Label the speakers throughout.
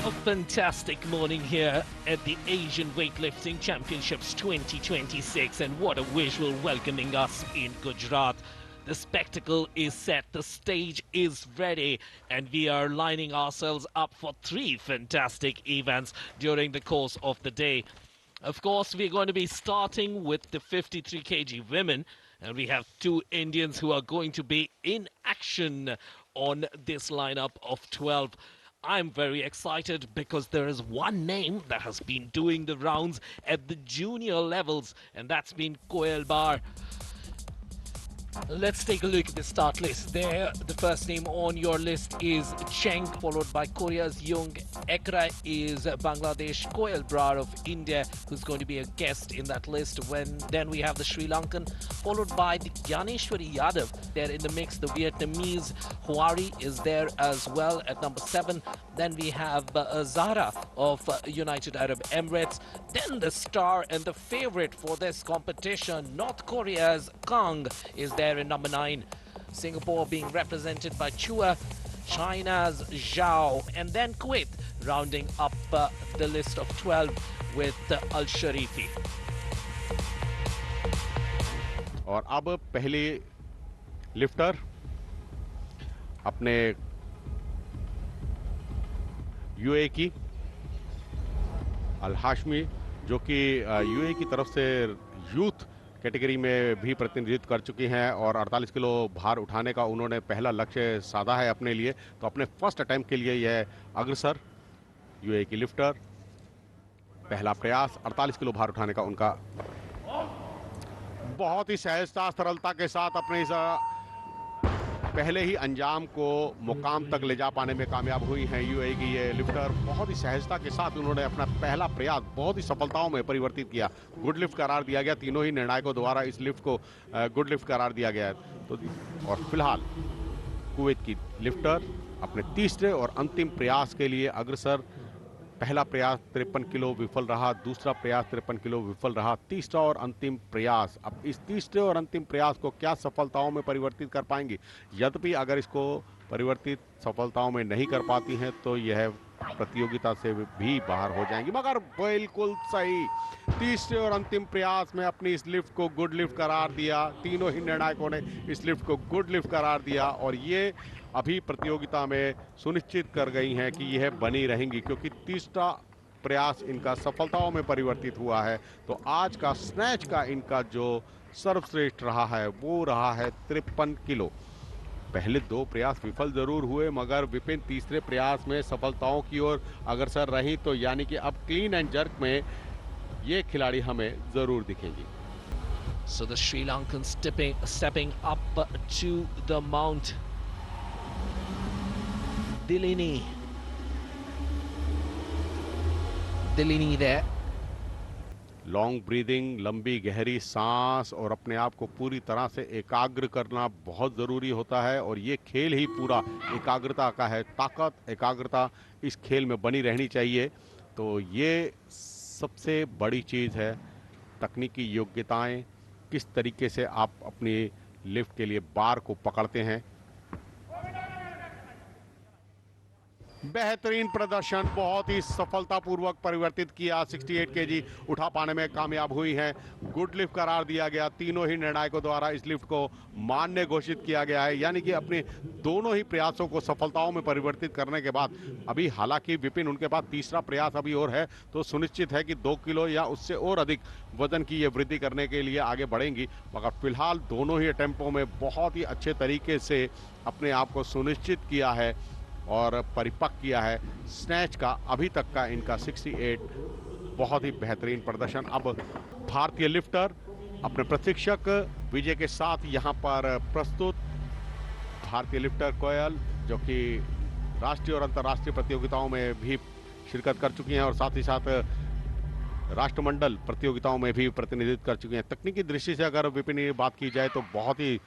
Speaker 1: A fantastic morning here at the Asian Weightlifting Championships 2026, and what a visual welcoming us in Gujarat. The spectacle is set, the stage is ready, and we are lining ourselves up for three fantastic events during the course of the day. Of course, we're going to be starting with the 53 kg women, and we have two Indians who are going to be in action on this lineup of 12. I'm very excited because there is one name that has been doing the rounds at the junior levels, and that's been Koel Bar. Let's take a look at the start list. There, the first name on your list is Cheng, followed by Korea's Jung. Ekra is Bangladesh. Koel Brar of India, who's going to be a guest in that list. Then we have the Sri Lankan, followed by the Gyaneshwari Yadav. They're in the mix. The Vietnamese Huari is there as well at number 7. Then we have Zahra of United Arab Emirates. Then the star and the favorite for this competition, North Korea's Kang, is there in number 9. Singapore being represented by Chua, China's Zhao, and then Kuwait rounding up the list of 12 with Al Sharifi.
Speaker 2: और अब पहली lifter अपने UA की अल हाशमी, जो कि UA की तरफ से यूथ कैटेगरी में भी प्रतिनिधित्व कर चुकी हैं और 48 किलो भार उठाने का उन्होंने पहला लक्ष्य साधा है अपने लिए। तो अपने फर्स्ट अटेम्प्ट के लिए यह अग्रसर यूए की लिफ्टर, पहला प्रयास 48 किलो भार उठाने का उनका बहुत ही सहजता सरलता के साथ अपने इस पहले ही अंजाम को मुकाम तक ले जा पाने में कामयाब हुई हैं यूएई की ये लिफ्टर। बहुत ही सहजता के साथ उन्होंने अपना पहला प्रयास बहुत ही सफलताओं में परिवर्तित किया। गुड लिफ्ट करार दिया गया, तीनों ही निर्णायकों द्वारा इस लिफ्ट को गुड लिफ्ट करार दिया गया है। तो और फिलहाल कुवैत की लिफ्टर अपने तीसरे और अंतिम प्रयास के लिए अग्रसर। पहला प्रयास 53 किलो विफल रहा, दूसरा प्रयास 53 किलो विफल रहा, तीसरा और अंतिम प्रयास। अब इस तीसरे और अंतिम प्रयास को क्या सफलताओं में परिवर्तित कर पाएंगी? यद्यपि अगर इसको परिवर्तित सफलताओं में नहीं कर पाती हैं तो यह प्रतियोगिता से भी बाहर हो जाएंगी। मगर बिल्कुल सही, तीसरे और अंतिम प्रयास में अपनी इस लिफ्ट को गुड लिफ्ट करार दिया। तीनों ही निर्णायकों ने इस लिफ्ट को गुड लिफ्ट करार दिया और ये अभी प्रतियोगिता में सुनिश्चित कर गई हैं कि यह बनी रहेंगी, क्योंकि तीसरा प्रयास इनका सफलताओं में परिवर्तित हुआ है। तो आज का स्नैच का इनका जो सर्वश्रेष्ठ रहा है वो रहा है 53 किलो। पहले दो प्रयास विफल जरूर हुए, मगर विपिन तीसरे प्रयास में सफलताओं की ओर अग्रसर रही। तो यानी कि अब क्लीन एंड जर्क में ये खिलाड़ी हमें जरूर दिखेंगी।
Speaker 1: So the Sri Lankans stepping up to the mount. Dilini there.
Speaker 2: Long breathing, लंबी गहरी सांस और अपने आप को पूरी तरह से एकाग्र करना बहुत ज़रूरी होता है। और ये खेल ही पूरा एकाग्रता का है। ताकत, एकाग्रता इस खेल में बनी रहनी चाहिए। तो ये सबसे बड़ी चीज़ है। तकनीकी योग्यताएं, किस तरीके से आप अपनी लिफ्ट के लिए बार को पकड़ते हैं। बेहतरीन प्रदर्शन, बहुत ही सफलतापूर्वक परिवर्तित किया। 68 केजी उठा पाने में कामयाब हुई हैं। गुड लिफ्ट करार दिया गया। तीनों ही निर्णायकों द्वारा इस लिफ्ट को मान्य घोषित किया गया है। यानी कि अपने दोनों ही प्रयासों को सफलताओं में परिवर्तित करने के बाद अभी हालांकि विपिन उनके पास तीसरा प्रयास अभी और है, तो सुनिश्चित है कि 2 किलो या उससे और अधिक वजन की ये वृद्धि करने के लिए आगे बढ़ेंगी। मगर फिलहाल दोनों ही अटेम्प्टों में बहुत ही अच्छे तरीके से अपने आप को सुनिश्चित किया है और परिपक्व किया है। स्नैच का अभी तक का इनका 68 बहुत ही बेहतरीन प्रदर्शन। अब भारतीय लिफ्टर अपने प्रशिक्षक विजय के साथ यहाँ पर प्रस्तुत। भारतीय लिफ्टर कोयल, जो कि राष्ट्रीय और अंतर्राष्ट्रीय प्रतियोगिताओं में भी शिरकत कर चुकी हैं और साथ ही साथ राष्ट्रमंडल प्रतियोगिताओं में भी प्रतिनिधित्व कर चुकी हैं। तकनीकी दृष्टि से अगर विपिन की बात की जाए तो बहुत ही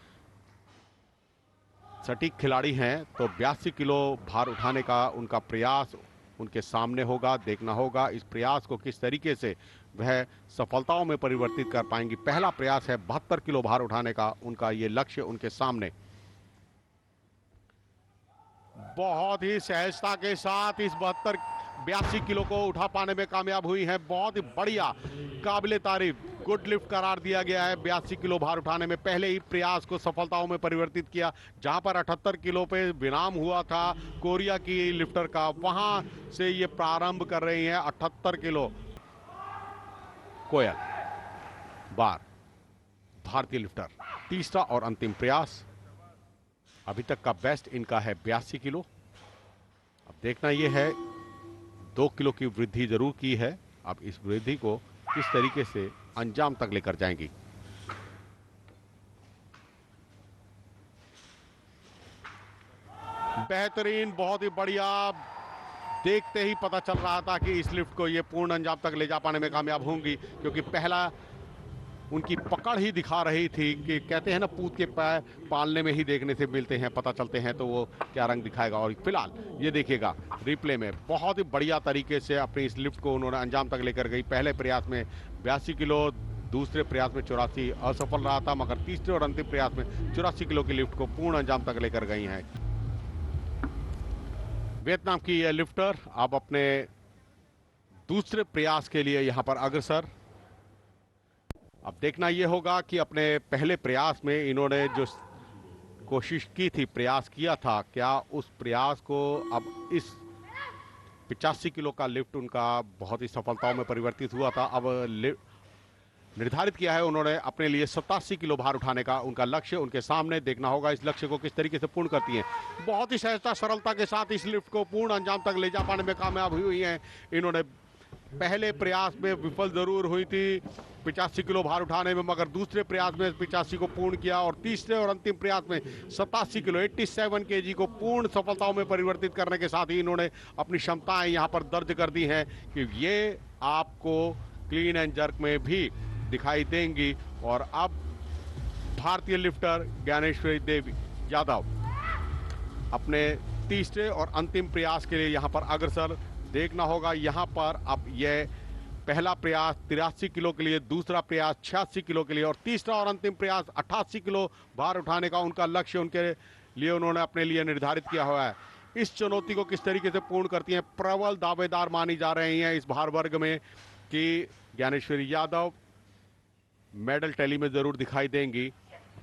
Speaker 2: सटीक खिलाड़ी हैं। तो 82 किलो भार उठाने का उनका प्रयास उनके सामने होगा। देखना होगा इस प्रयास को किस तरीके से वह सफलताओं में परिवर्तित कर पाएंगी। पहला प्रयास है 72 किलो भार उठाने का, उनका ये लक्ष्य उनके सामने। बहुत ही सहजता के साथ इस 82 किलो को उठा पाने में कामयाब हुई हैं। बहुत ही बढ़िया, काबिले तारीफ, गुड लिफ्ट करार दिया गया है। 82 किलो भार उठाने में पहले ही प्रयास को सफलताओं में परिवर्तित किया। जहां पर 78 किलो पे विराम हुआ था कोरिया की लिफ्टर का, वहां से ये प्रारंभ कर रही हैं 78 किलो। कोयल बार भारतीय लिफ्टर, तीसरा और अंतिम प्रयास। अभी तक का बेस्ट इनका है 82 किलो। अब देखना यह है, 2 किलो की वृद्धि जरूर की है। अब इस वृद्धि को किस तरीके से अंजाम तक लेकर जाएंगी। बेहतरीन, बहुत ही बढ़िया। देखते ही पता चल रहा था कि इस लिफ्ट को ये पूर्ण अंजाम तक ले जा पाने में कामयाब होंगी, क्योंकि पहला उनकी पकड़ ही दिखा रही थी कि कहते हैं ना, पूत के पैर पालने में ही देखने से मिलते हैं, पता चलते हैं तो वो क्या रंग दिखाएगा। और फिलहाल ये देखिएगा रिप्ले में, बहुत ही बढ़िया तरीके से अपनी इस लिफ्ट को उन्होंने अंजाम तक लेकर गई। पहले प्रयास में 82 किलो, दूसरे प्रयास में 84 असफल रहा था, मगर तीसरे और अंतिम प्रयास में 84 किलो की लिफ्ट को पूर्ण अंजाम तक लेकर गई हैं वियतनाम की यह लिफ्टर। अब अपने दूसरे प्रयास के लिए यहां पर अग्रसर। अब देखना यह होगा कि अपने पहले प्रयास में इन्होंने जो कोशिश की थी, प्रयास किया था, क्या उस प्रयास को अब इस 85 किलो का लिफ्ट उनका बहुत ही सफलताओं में परिवर्तित हुआ था। अब निर्धारित किया है उन्होंने अपने लिए 87 किलो भार उठाने का उनका लक्ष्य उनके सामने। देखना होगा इस लक्ष्य को किस तरीके से पूर्ण करती हैं। बहुत ही सहजता सरलता के साथ इस लिफ्ट को पूर्ण अंजाम तक ले जा पाने में कामयाब हुई हैं। इन्होंने पहले प्रयास में विफल जरूर हुई थी 85 किलो भार उठाने में, मगर दूसरे प्रयास में 85 को पूर्ण किया और तीसरे और अंतिम प्रयास में 87 किलो 87 केजी को पूर्ण सफलताओं में परिवर्तित करने के साथ ही इन्होंने अपनी क्षमताएं यहां पर दर्ज कर दी हैं कि ये आपको क्लीन एंड जर्क में भी दिखाई देंगी। और अब भारतीय लिफ्टर ज्ञानेश्वरी देवी यादव अपने तीसरे और अंतिम प्रयास के लिए यहां पर अग्रसर। देखना होगा यहां पर अब यह पहला प्रयास 83 किलो के लिए, दूसरा प्रयास 86 किलो के लिए और तीसरा और अंतिम प्रयास 88 किलो भार उठाने का उनका लक्ष्य उनके लिए उन्होंने अपने लिए निर्धारित किया हुआ है। इस चुनौती को किस तरीके से पूर्ण करती हैं, प्रबल दावेदार मानी जा रही हैं इस भार वर्ग में कि ज्ञानेश्वरी यादव मेडल टैली में जरूर दिखाई देंगी।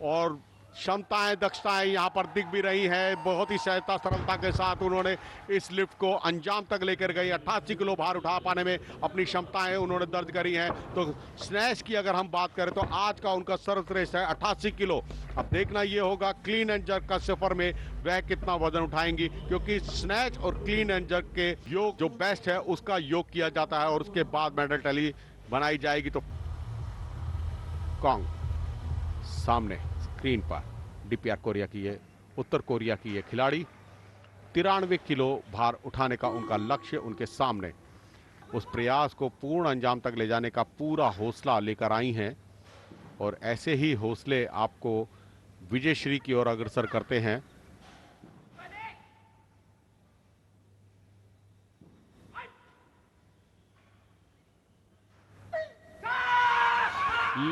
Speaker 2: और क्षमताएं, दक्षताएं यहां पर दिख भी रही हैं। बहुत ही सहजता सरलता के साथ उन्होंने इस लिफ्ट को अंजाम तक लेकर गई। 88 किलो भार उठा पाने में अपनी क्षमताएं उन्होंने दर्ज करी हैं। तो स्नैच की अगर हम बात करें तो आज का उनका सर्वश्रेष्ठ है 88 किलो। अब देखना ये होगा क्लीन एंड जर्क का सफर में वह कितना वजन उठाएंगी, क्योंकि स्नैच और क्लीन एंड जर्क के योग जो बेस्ट है उसका योग किया जाता है और उसके बाद मेडल टैली बनाई जाएगी। तो कॉन्ग सामने स्क्रीन पर डीपीआर कोरिया की है, उत्तर कोरिया की ये खिलाड़ी 93 किलो भार उठाने का उनका लक्ष्य उनके सामने। उस प्रयास को पूर्ण अंजाम तक ले जाने का पूरा हौसला लेकर आई हैं और ऐसे ही हौसले आपको विजयश्री की ओर अग्रसर करते हैं।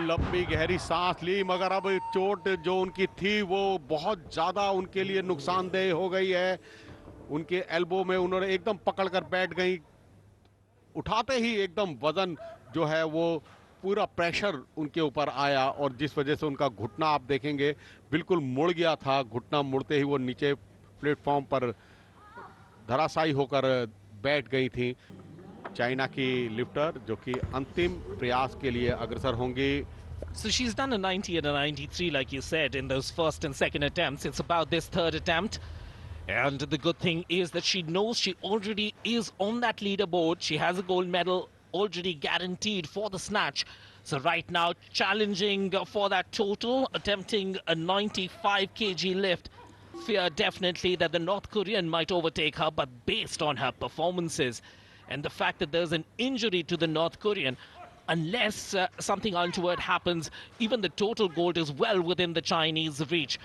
Speaker 2: लंबी गहरी सांस ली, मगर अब चोट जो उनकी थी वो बहुत ज्यादा उनके लिए नुकसानदेह हो गई है। उनके एल्बो में उन्होंने एकदम पकड़कर बैठ गई, उठाते ही एकदम वजन जो है वो पूरा प्रेशर उनके ऊपर आया और जिस वजह से उनका घुटना आप देखेंगे बिल्कुल मुड़ गया था। घुटना मुड़ते ही वो नीचे प्लेटफॉर्म पर धराशायी होकर बैठ गई थी। चाइना की लिफ्टर जो कि अंतिम प्रयास के लिए अग्रसर होंगी।
Speaker 1: So she's done a 90 and a 93, like you said, in those first and second attempts. It's about this third attempt. And the good thing is that she knows she already is on that leaderboard. She has a gold medal already guaranteed for the snatch. So right now, challenging for that total, attempting a 95 kg lift. Fear definitely that the North Korean might overtake her, but based on her performances and the fact that there's an injury to the North Korean, unless something untoward happens, even the total gold is well within the Chinese reach.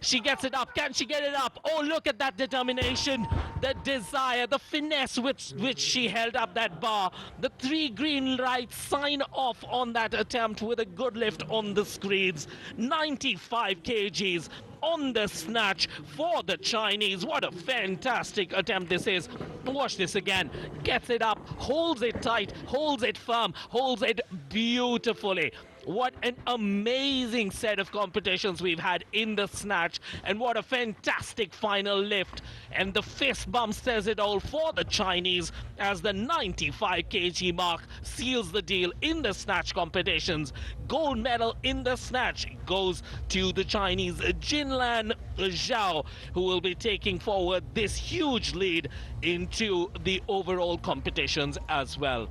Speaker 1: She gets it up. Can she get it up? Oh, look at that determination, the desire, the finesse with which she held up that bar. The 3 green lights sign off on that attempt with a good lift on the screens. 95 kgs on the snatch for the Chinese. What a fantastic attempt this is. Watch this again. Gets it up, holds it tight, holds it firm, holds it beautifully. What an amazing set of competitions we've had in the snatch, and what a fantastic final lift. And the fist bump says it all for the Chinese as the 95 kg mark seals the deal in the snatch competitions. Gold medal in the snatch goes to the Chinese Jinlan Zhao, who will be taking forward this huge lead into the overall competitions as well.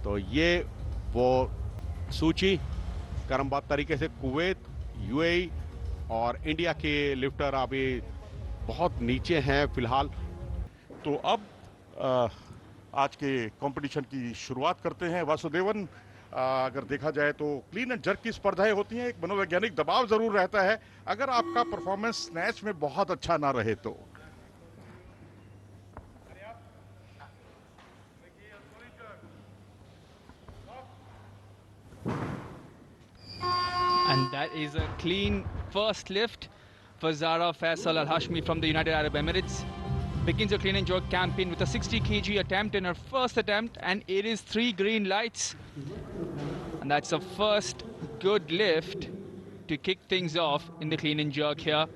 Speaker 2: तो ये वो सूची क्रमबद्ध तरीके से Kuwait, UAE और India के lifter अभी बहुत नीचे हैं फिलहाल।
Speaker 3: तो अब आज के कंपटीशन की शुरुआत करते हैं। वासुदेवन, अगर देखा जाए तो क्लीन एंड जर्क की स्पर्धाएं होती हैं, एक मनोवैज्ञानिक दबाव जरूर रहता है अगर आपका परफॉर्मेंस स्नैच में बहुत अच्छा ना रहे तो।
Speaker 4: And that is a clean first lift for Zara Faisal Al Hashmi from the United Arab Emirates. Begins her clean and jerk campaign with a 60 kg attempt in her first attempt, and it is 3 green lights. And that's the first good lift to kick things off in the clean and jerk here.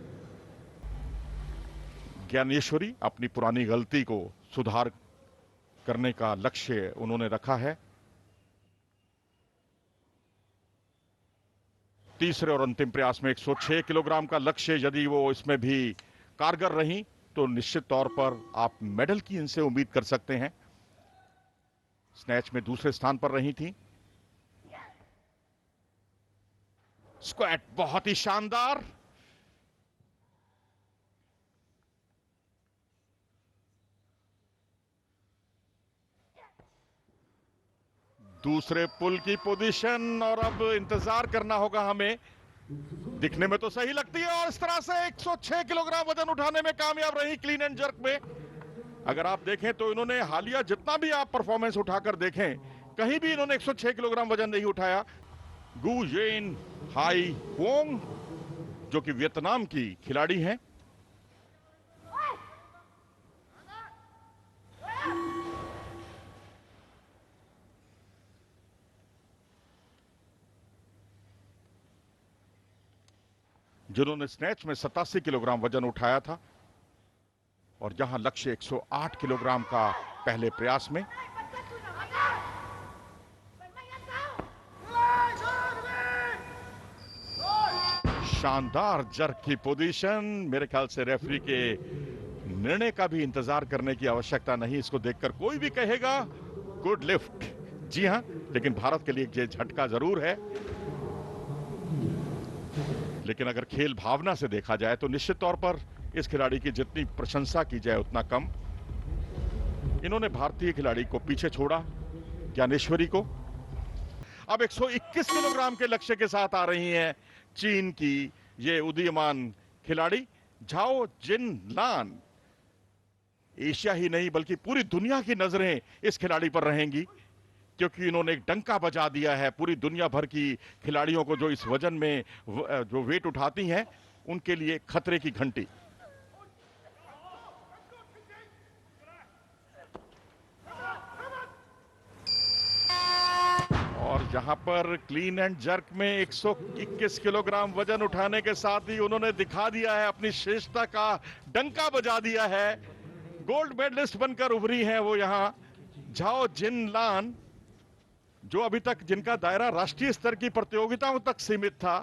Speaker 3: Dnyaneshwari अपनी पुरानी गलती को सुधार करने का लक्ष्य उन्होंने रखा है। तीसरे और अंतिम प्रयास में 106 किलोग्राम का लक्ष्य यदि वो इसमें भी कारगर रही तो निश्चित तौर पर आप मेडल की इनसे उम्मीद कर सकते हैं। स्नैच में दूसरे स्थान पर रही थी। स्क्वाट बहुत ही शानदार। दूसरे पुल की पोजीशन, और अब इंतजार करना होगा हमें। दिखने में तो सही लगती है और इस तरह से 106 किलोग्राम वजन उठाने में कामयाब रही क्लीन एंड जर्क में। अगर आप देखें तो इन्होंने हालिया जितना भी आप परफॉर्मेंस उठाकर देखें, कहीं भी इन्होंने 106 किलोग्राम वजन नहीं उठाया। गु येन हाई वोंग जो कि वियतनाम की खिलाड़ी हैं, जिन्होंने स्नैच में 87 किलोग्राम वजन उठाया था और यहां लक्ष्य 108 किलोग्राम का पहले प्रयास में। शानदार जर्क की पोजीशन। मेरे ख्याल से रेफरी के निर्णय का भी इंतजार करने की आवश्यकता नहीं, इसको देखकर कोई भी कहेगा गुड लिफ्ट। जी हां, लेकिन भारत के लिए ये झटका जरूर है। लेकिन अगर खेल भावना से देखा जाए तो निश्चित तौर पर इस खिलाड़ी की जितनी प्रशंसा की जाए उतना कम। इन्होंने भारतीय खिलाड़ी को पीछे छोड़ा, ज्ञानेश्वरी को। अब 121 किलोग्राम के लक्ष्य के साथ आ रही हैं चीन की ये उदीयमान खिलाड़ी झाओ जिन लान। एशिया ही नहीं बल्कि पूरी दुनिया की नजरें इस खिलाड़ी पर रहेंगी, क्योंकि इन्होंने एक डंका बजा दिया है पूरी दुनिया भर की खिलाड़ियों को जो इस वजन में जो वेट उठाती हैं उनके लिए खतरे की घंटी। और जहां पर क्लीन एंड जर्क में 121 किलोग्राम वजन उठाने के साथ ही उन्होंने दिखा दिया है अपनी श्रेष्ठता का डंका बजा दिया है। गोल्ड मेडलिस्ट बनकर उभरी हैं वो यहां झाओ जिन लान, जो अभी तक जिनका दायरा राष्ट्रीय स्तर की प्रतियोगिताओं तक सीमित था,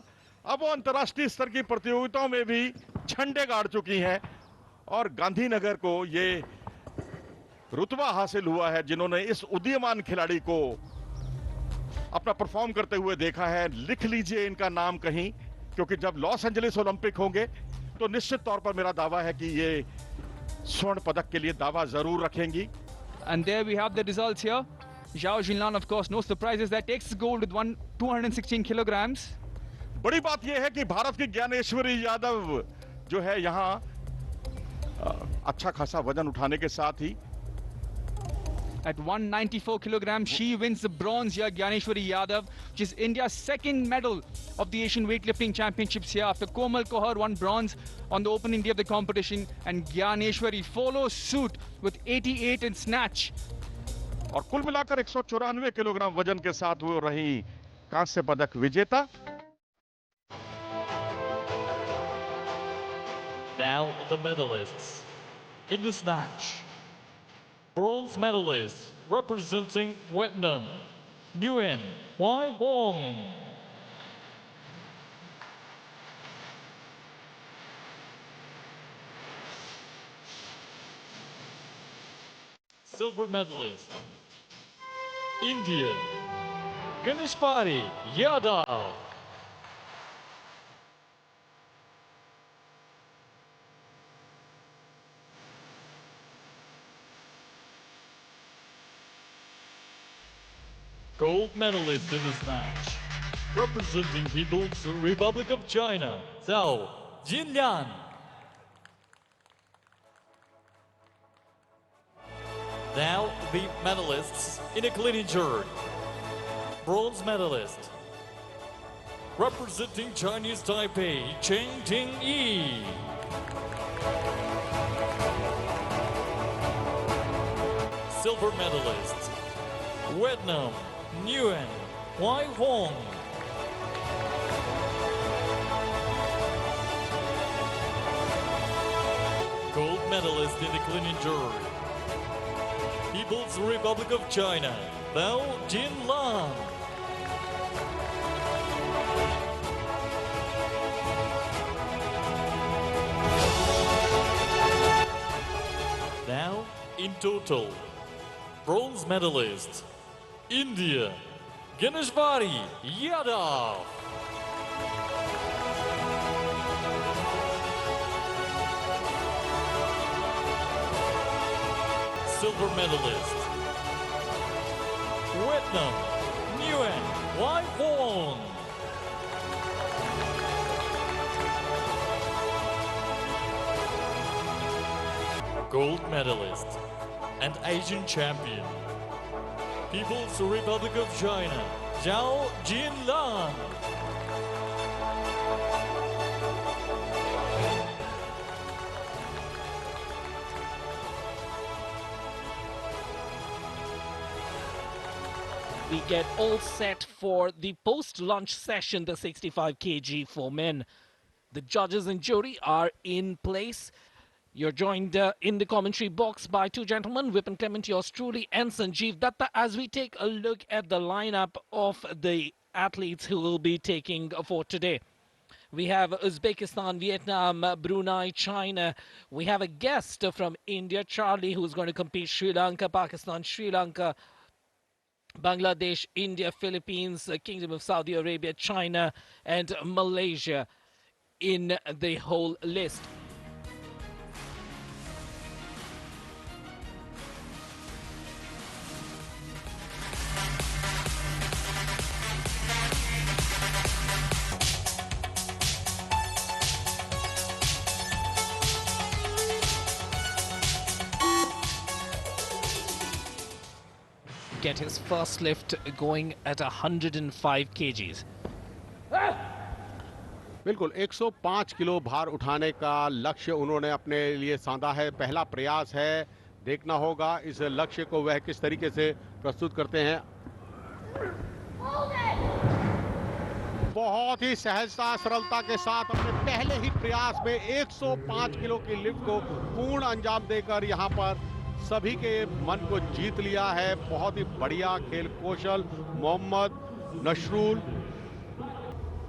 Speaker 3: अब वो अंतर्राष्ट्रीय स्तर की प्रतियोगिताओं में भी झंडे गाड़ चुकी हैं। और गांधीनगर को ये रुतबा हासिल हुआ है जिन्होंने इस उदीयमान खिलाड़ी को अपना परफॉर्म करते हुए देखा है। लिख लीजिए इनका नाम कहीं, क्योंकि जब लॉस एंजलिस ओलंपिक होंगे तो निश्चित तौर पर मेरा दावा है कि ये स्वर्ण पदक के लिए दावा जरूर रखेंगी।
Speaker 4: And there we have the results here. Zhao Jinlan, of course, no surprises, that takes gold with 216 kilograms.
Speaker 3: बड़ी बात यह है कि भारत की ज्ञानेश्वरी यादव जो है यहाँ अच्छा खासा वजन उठाने के साथ ही
Speaker 4: At 194 kilograms, she wins the bronze here, Gyaneshwari Yadav, which is India's second medal of the Asian Weightlifting Championships here. After Komal Kohar won bronze on the opening day of the competition, and Gyaneshwari follows suit with 88 in snatch.
Speaker 3: और कुल मिलाकर 194 kilogram वजन के साथ वो रही कांस्य पदक विजेता।
Speaker 5: Now the medalists in the snatch. Bronze medalist representing Vietnam, Nguyen Huy Vuong. Silver medalist, India, Ganeshwari Yadav. Gold medalist in this match, representing People's Republic of China, Zhao Jinlian. Now the medalists in a clean and jerk. Bronze medalist, representing Chinese Taipei, Cheng Ting-yi. Silver medalist, Vietnam, Nguyen Huy Vuong. Gold medalist in the clean and jerk, People's Republic of China, Bao Jinlan. Now, in total, bronze medalist, India, Ganeshwari Yadav. Silver medalist, Vietnam, Nguyen Huy Vuong. Gold medalist and Asian champion, People's Republic of China, Zhao Jinlan.
Speaker 1: We get all set for the post-lunch session, the 65 kg for men. The judges and jury are in place. You're joined in the commentary box by two gentlemen, Vipin Clement, yours truly, and Sanjeev Datta, as we take a look at the lineup of the athletes who will be taking for today. We have Uzbekistan, Vietnam, Brunei, China. We have a guest from India, Charlie, who's going to compete. Sri Lanka, Pakistan, Sri Lanka, Bangladesh, India, Philippines, Kingdom of Saudi Arabia, China, and Malaysia in the whole list. Get his first lift going at 105 kgs.
Speaker 2: बिल्कुल 105 kilo भार उठाने का लक्ष्य उन्होंने अपने लिए साधा है। पहला प्रयास है, देखना होगा इस लक्ष्य को वह किस तरीके से प्रस्तुत करते हैं। बहुत ही सहजता सरलता के साथ अपने पहले ही प्रयास में 105 किलो की लिफ्ट को पूर्ण अंजाम देकर यहां पर सभी के मन को जीत लिया है। बहुत ही बढ़िया खेल कौशल। मोहम्मद, नशरुल,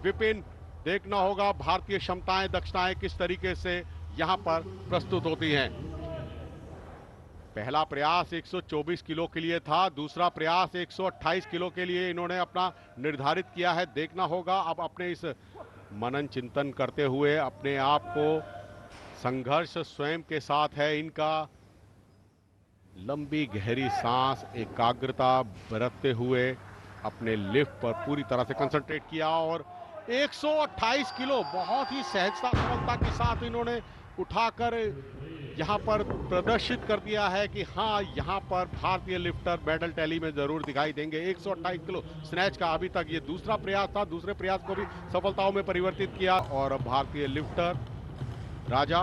Speaker 2: विपिन, देखना होगा भारतीय क्षमताएं दक्षताएं किस तरीके से यहां पर प्रस्तुत होती हैं। पहला प्रयास 124 किलो के लिए था, दूसरा प्रयास 128 किलो के लिए इन्होंने अपना निर्धारित किया है। देखना होगा अब अपने इस मनन चिंतन करते हुए अपने आप को संघर्ष स्वयं के साथ है इनका। लंबी गहरी सांस, एकाग्रता बरतते हुए अपने लिफ्ट पर पूरी तरह से कंसंट्रेट किया और 128 किलो बहुत ही सहजता सरलता के साथ इन्होंने उठाकर यहां पर प्रदर्शित कर दिया है कि हाँ, यहां पर भारतीय लिफ्टर मेडल टैली में जरूर दिखाई देंगे। 128 किलो स्नैच का अभी तक ये दूसरा प्रयास था, दूसरे प्रयास को भी सफलताओं में परिवर्तित किया और भारतीय लिफ्टर राजा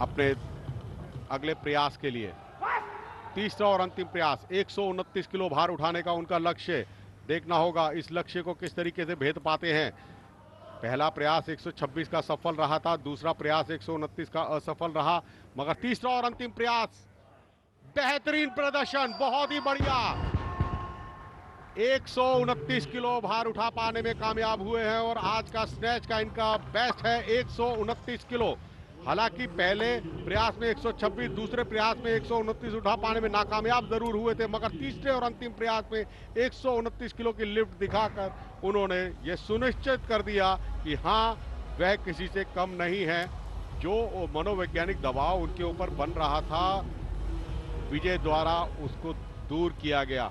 Speaker 2: अपने अगले प्रयास के लिए तीसरा और अंतिम प्रयास 129 किलो भार उठाने का उनका लक्ष्य। देखना होगा इस लक्ष्य को किस तरीके से भेद पाते हैं। पहला प्रयास 126 का सफल रहा था, दूसरा प्रयास 129 का असफल रहा, मगर तीसरा और अंतिम प्रयास बेहतरीन प्रदर्शन, बहुत ही बढ़िया। 129 किलो भार उठा पाने में कामयाब हुए हैं और आज का स्नैच का इनका बेस्ट है 129 किलो। हालांकि पहले प्रयास में 126, दूसरे प्रयास में 129 उठा पाने में नाकामयाब जरूर हुए थे, मगर तीसरे और अंतिम प्रयास में 129 किलो की लिफ्ट दिखाकर उन्होंने ये सुनिश्चित कर दिया कि हाँ, वह किसी से कम नहीं है। जो मनोवैज्ञानिक दबाव उनके ऊपर बन रहा था, विजय द्वारा उसको दूर किया गया।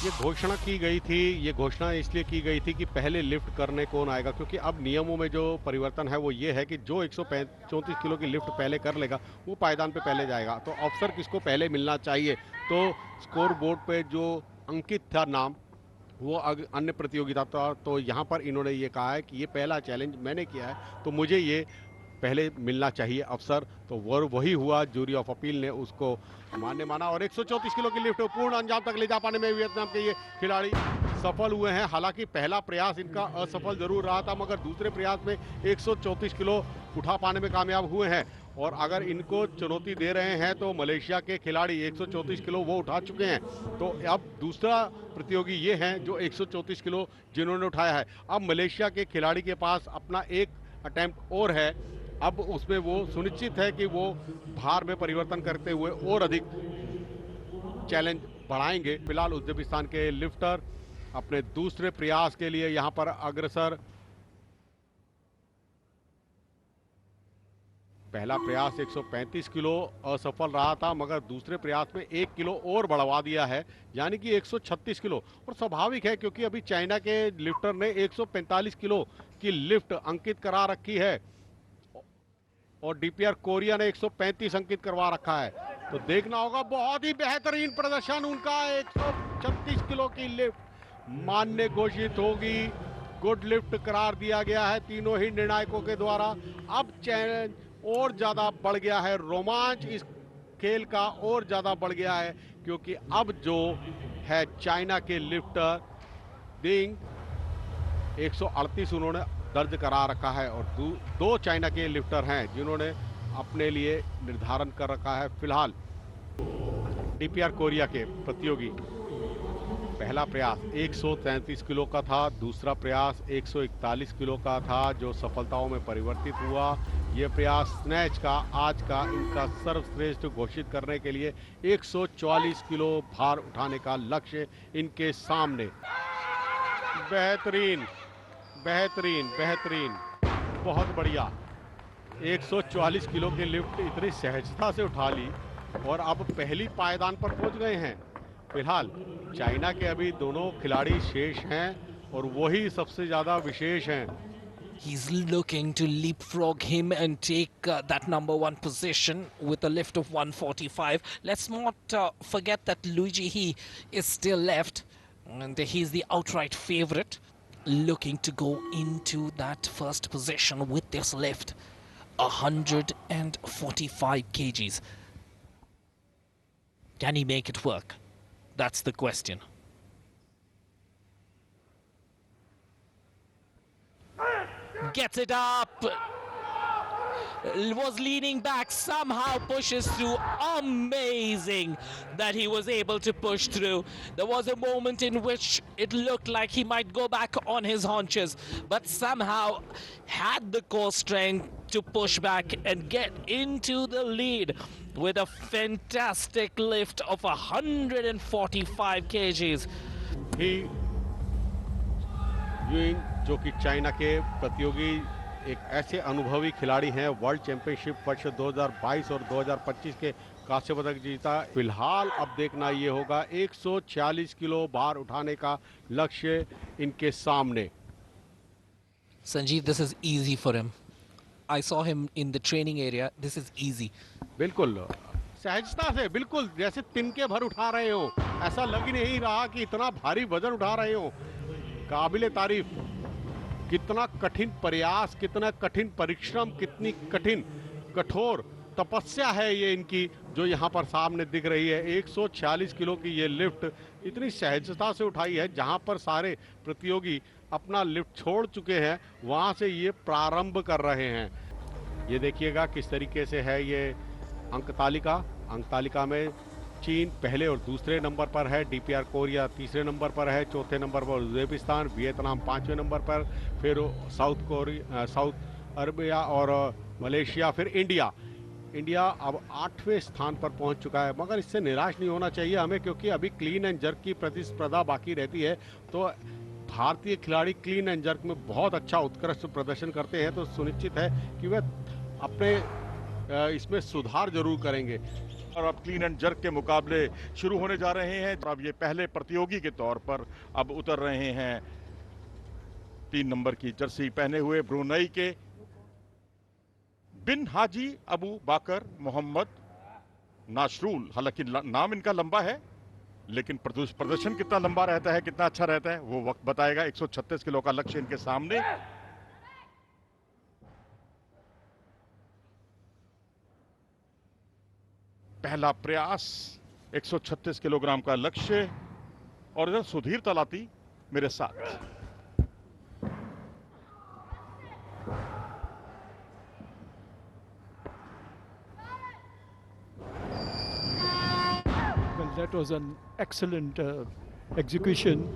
Speaker 2: ये घोषणा की गई थी, ये घोषणा इसलिए की गई थी कि पहले लिफ्ट करने कौन आएगा, क्योंकि अब नियमों में जो परिवर्तन है वो ये है कि जो 134 किलो की लिफ्ट पहले कर लेगा वो पायदान पे पहले जाएगा। तो अवसर किसको पहले मिलना चाहिए, तो स्कोर बोर्ड पे जो अंकित था नाम वो अन्य प्रतियोगिता था, तो यहाँ पर इन्होंने ये कहा है कि ये पहला चैलेंज मैंने किया है तो मुझे ये पहले मिलना चाहिए अवसर। तो वही हुआ, जूरी ऑफ अपील ने उसको मान्य माना और 134 किलो की लिफ्ट पूर्ण अंजाम तक ले जा पाने में वियतनाम के ये खिलाड़ी सफल हुए हैं। हालांकि पहला प्रयास इनका असफल जरूर रहा था, मगर दूसरे प्रयास में 134 किलो उठा पाने में कामयाब हुए हैं। और अगर इनको चुनौती दे रहे हैं तो मलेशिया के खिलाड़ी 134 किलो वो उठा चुके हैं, तो अब दूसरा प्रतियोगी ये हैं जो 134 किलो जिन्होंने उठाया है। अब मलेशिया के खिलाड़ी के पास अपना एक अटेम्प्ट और है, अब उसमें वो सुनिश्चित है कि वो भार में परिवर्तन करते हुए और अधिक चैलेंज बढ़ाएंगे। फिलहाल उज्बेकिस्तान के लिफ्टर अपने दूसरे प्रयास के लिए यहां पर अग्रसर। पहला प्रयास 135 किलो असफल रहा था, मगर दूसरे प्रयास में 1 किलो और बढ़वा दिया है, यानी कि 136 किलो। और स्वाभाविक है क्योंकि अभी चाइना के लिफ्टर ने 145 किलो की लिफ्ट अंकित करा रखी है और डीपीआर कोरिया ने 135 अंकित करवा रखा है। तो देखना होगा, बहुत ही बेहतरीन प्रदर्शन उनका। 136 किलो की लिफ्ट मान्य घोषित होगी, गुड लिफ्ट करार दिया गया है तीनों ही निर्णायकों के द्वारा। अब चैलेंज और ज्यादा बढ़ गया है, रोमांच इस खेल का और ज्यादा बढ़ गया है, क्योंकि अब जो है चाइना के लिफ्टर दिंग 138 उन्होंने दर्ज करा रखा है और दो चाइना के लिफ्टर हैं जिन्होंने अपने लिए निर्धारण कर रखा है। फिलहाल डीपीआर कोरिया के प्रतियोगी पहला प्रयास 133 किलो का था, दूसरा प्रयास 141 किलो का था जो सफलताओं में परिवर्तित हुआ। यह प्रयास स्नैच का आज का इनका सर्वश्रेष्ठ घोषित करने के लिए 144 किलो भार उठाने का लक्ष्य इनके सामने। बेहतरीन बेहतरीन बेहतरीन, बहुत बढ़िया। 144 किलो की लिफ्ट इतनी सहजता से उठा ली और अब पहली पायदान पर पहुंच गए हैं। फिलहाल चाइना के अभी दोनों खिलाड़ी शेष हैं और वही सबसे ज्यादा विशेष हैं।
Speaker 1: He's looking to leapfrog him and take that number one position with a lift of 145. Let's not forget that Luigi He is still left and he's the outright favorite, looking to go into that first position with this lift. 145 kgs. Can he make it work? That's the question. Gets it up. Was leaning back, somehow pushes through. Amazing that he was able to push through. There was a moment in which it looked like he might go back on his haunches, but somehow had the core strength to push back and get into the lead with a fantastic lift of 145 kgs.
Speaker 2: ही यूइंग जो कि China के प्रतियोगी एक ऐसे अनुभवी खिलाड़ी हैं, world championship वर्ष 2022 और 2025 के कांस्य पदक जीता। फिलहाल अब देखना ये होगा 146 किलो भार उठाने का लक्ष्य इनके सामने।
Speaker 1: Sanjeev, this is easy for him. I saw him in the training area. This is easy.
Speaker 2: बिल्कुल सहजता से, बिल्कुल जैसे तिनके भर उठा रहे हो। ऐसा लग ही नहीं रहा कि इतना भारी वजन उठा रहे हो। काबिले तारीफ। कितना कठिन प्रयास, कितना कठिन परिश्रम, कितनी कठिन कठोर तपस्या है ये इनकी, जो यहाँ पर सामने दिख रही है। 146 किलो की ये लिफ्ट इतनी सहजता से उठाई है, जहाँ पर सारे प्रतियोगी अपना लिफ्ट छोड़ चुके हैं, वहाँ से ये प्रारंभ कर रहे हैं। ये देखिएगा किस तरीके से है ये अंक तालिका। अंक तालिका में चीन पहले और दूसरे नंबर पर है, डीपीआर कोरिया तीसरे नंबर पर है, चौथे नंबर पर उज्बेकिस्तान, वियतनाम पांचवें नंबर पर, फिर साउथ अरबिया और मलेशिया, फिर इंडिया। इंडिया अब 8वें स्थान पर पहुंच चुका है, मगर इससे निराश नहीं होना चाहिए हमें, क्योंकि अभी क्लीन एंड जर्क की प्रतिस्पर्धा बाकी रहती है। तो भारतीय खिलाड़ी क्लीन एंड जर्क में बहुत अच्छा उत्कृष्ट प्रदर्शन करते हैं, तो सुनिश्चित है कि वे अपने इसमें सुधार जरूर करेंगे।
Speaker 3: और अब क्लीन एंड जर्क के मुकाबले शुरू होने जा रहे हैं। अब ये पहले प्रतियोगी के तौर पर अब उतर रहे हैं 3 नंबर की जर्सी पहने हुए ब्रुनई के बिन हाजी अबू बाकर मोहम्मद नाशरूल। हालांकि नाम इनका लंबा है, लेकिन प्रदर्शन कितना लंबा रहता है, कितना अच्छा रहता है, वो वक्त बताएगा। 136 किलो का लक्ष्य इनके सामने। पहला प्रयास 136 किलोग्राम का लक्ष्य, और इधर सुधीर तलाती मेरे साथ।
Speaker 6: Well, that was an excellent execution.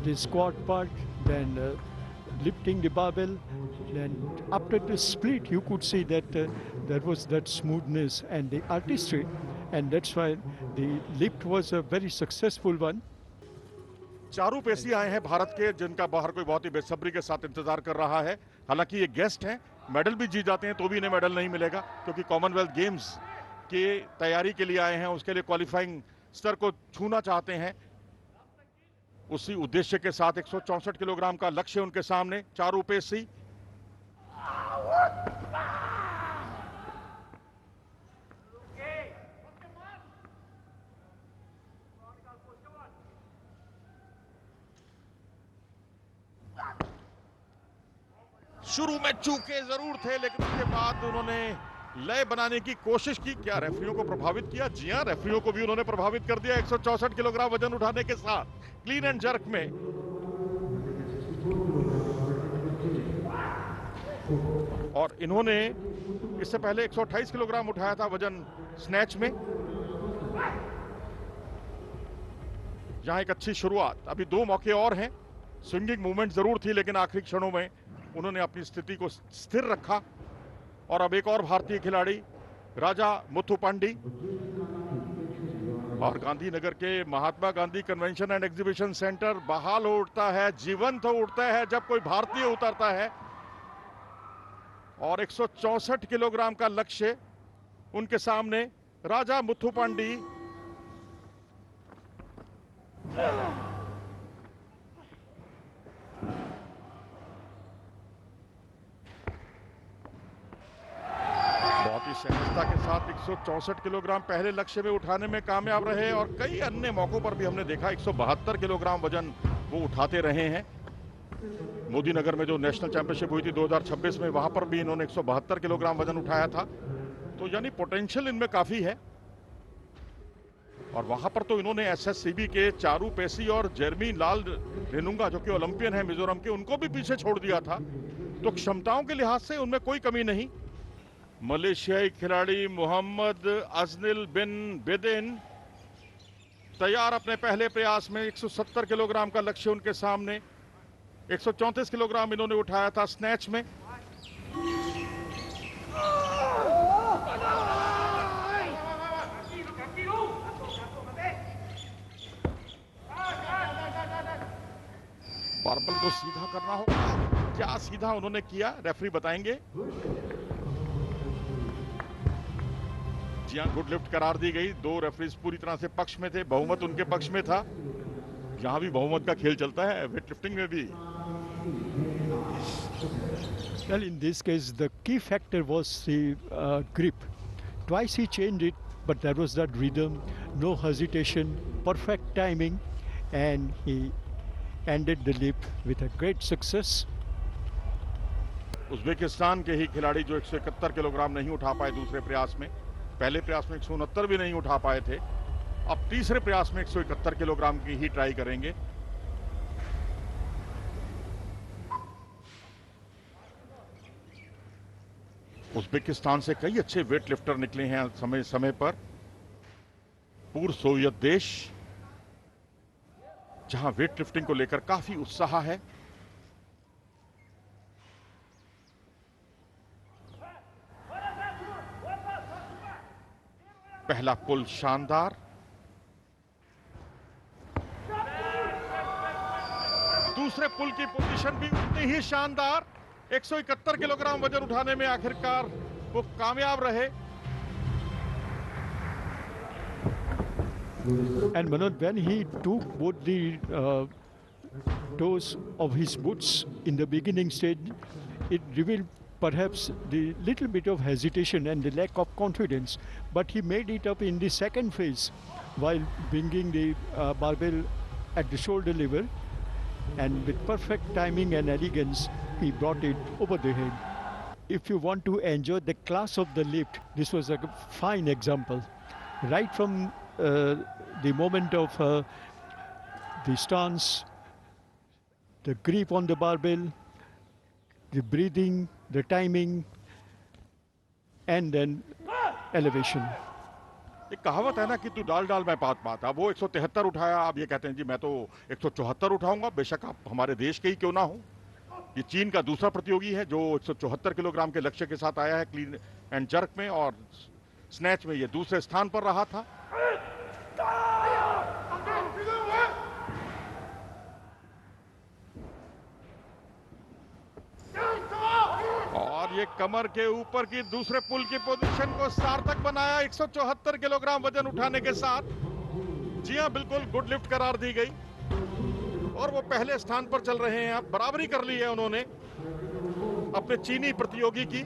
Speaker 6: The squat part, then lifting the barbell, then after the split, you could see that there was that smoothness and the artistry, and that's why the lift was a very successful one.
Speaker 3: चारों पेशी आए हैं भारत के, जिनका बाहर कोई बहुत ही बेसब्री के साथ इंतजार कर रहा है। हालांकि ये गेस्ट हैं, मेडल भी जीत जाते हैं तो भी इन्हें मेडल नहीं मिलेगा, क्योंकि कॉमनवेल्थ गेम्स की तैयारी के लिए आए हैं, उसके लिए क्वालिफाइंग स्तर को छूना चाहते हैं। उसी उद्देश्य के साथ 164 किलोग्राम का लक्ष्य उनके सामने। चारों पेशी शुरू में चूके जरूर थे, लेकिन उसके बाद उन्होंने लय बनाने की कोशिश की। क्या रेफरियों को प्रभावित किया? जी हां, रेफरियों को भी उन्होंने प्रभावित कर दिया 164 किलोग्राम वजन उठाने के साथ क्लीन एंड जर्क में। और इन्होंने इससे पहले 128 किलोग्राम उठाया था वजन स्नैच में। यहां एक अच्छी शुरुआत। अभी 2 मौके और हैं। स्विंगिंग मूवमेंट जरूर थी, लेकिन आखिरी क्षणों में उन्होंने अपनी स्थिति को स्थिर रखा। और अब एक और भारतीय खिलाड़ी राजा मुथुपांडी, और गांधीनगर के Mahatma Gandhi convention and exhibition centre बहाल हो उठता है, जीवंत हो उठता है जब कोई भारतीय उतरता है। और 164 किलोग्राम का लक्ष्य उनके सामने। राजा मुथुपांडी बहुत ही सहजता के साथ 164 किलोग्राम पहले लक्ष्य में उठाने में कामयाब रहे, और कई अन्य मौकों पर भी हमने देखा 172 किलोग्राम वजन वो उठाते रहे हैं। मोदी नगर में जो नेशनल चैंपियनशिप हुई थी 2026 में, वहां पर भी इन्होंने 172 किलोग्राम वजन उठाया था। तो यानी पोटेंशियल इनमें काफी है। और वहां पर तो इन्होंने एसएससीबी के चारू पेशी और जेरमी लाल रेनुंगा, जो कि ओलंपियन है मिजोरम के, उनको भी पीछे छोड़ दिया था। तो क्षमताओं के लिहाज से उनमें कोई कमी नहीं। मलेशियाई खिलाड़ी मोहम्मद अजनिल बिन बेदेन तैयार अपने पहले प्रयास में। 170 किलोग्राम का लक्ष्य उनके सामने। 134 किलोग्राम इन्होंने उठाया था स्नैच में। बारबल को सीधा करना होगा। क्या सीधा उन्होंने किया, रेफरी बताएंगे। जी हाँ, गुड लिफ्ट करार दी गई। दो रेफरीज पूरी तरह से पक्ष में थे, बहुमत उनके पक्ष में था। यहां भी बहुमत का खेल चलता है, वेट लिफ्टिंग में भी।
Speaker 6: Well, in this case, the key factor was the grip. Twice he changed it, but there was that rhythm, no hesitation, perfect timing, and he ended the leap with a great success.
Speaker 3: Uzbekistan के ही खिलाड़ी जो 171 kilogram नहीं उठा पाए दूसरे प्रयास में, पहले प्रयास में 169 भी नहीं उठा पाए थे, अब तीसरे प्रयास में 171 किलोग्राम की ही ट्राई करेंगे। उज्बेकिस्तान से कई अच्छे वेट लिफ्टर निकले हैं समय समय पर। पूर्व सोवियत देश जहां वेट लिफ्टिंग को लेकर काफी उत्साह है। पहला पुल शानदार, दूसरे पुल की पोजीशन भी उतनी ही शानदार। 171 किलोग्राम वजन उठाने में आखिरकार वो कामयाब रहे।
Speaker 6: And Manoj, when he took both the toes of his boots in the beginning stage, it revealed perhaps the little bit of hesitation and the lack of confidence. But he made it up in the second phase while bringing the barbell at the shoulder level, and with perfect timing and elegance, he brought it over the head. If you want to enjoy the class of the lift, this was a fine example. Right from the moment of the stance, the grip on the barbell, the breathing, the timing, and then elevation.
Speaker 3: एक कहावत है ना कि तू डाल डाल मैं पात पात। अब वो 173 उठाया, अब ये कहते हैं जी मैं तो 174 उठाऊंगा, बेशक आप हमारे देश के ही क्यों ना हो। ये चीन का दूसरा प्रतियोगी है जो 174 किलोग्राम के लक्ष्य के साथ आया है क्लीन एंड जर्क में, और स्नैच में ये दूसरे स्थान पर रहा था। और ये कमर के ऊपर की दूसरे पुल की पोजीशन को सार्थक बनाया 174 किलोग्राम वजन उठाने के साथ। जी हां, बिल्कुल गुड लिफ्ट करार दी गई और वो पहले स्थान पर चल रहे हैं। अब बराबरी कर ली है उन्होंने अपने चीनी प्रतियोगी की,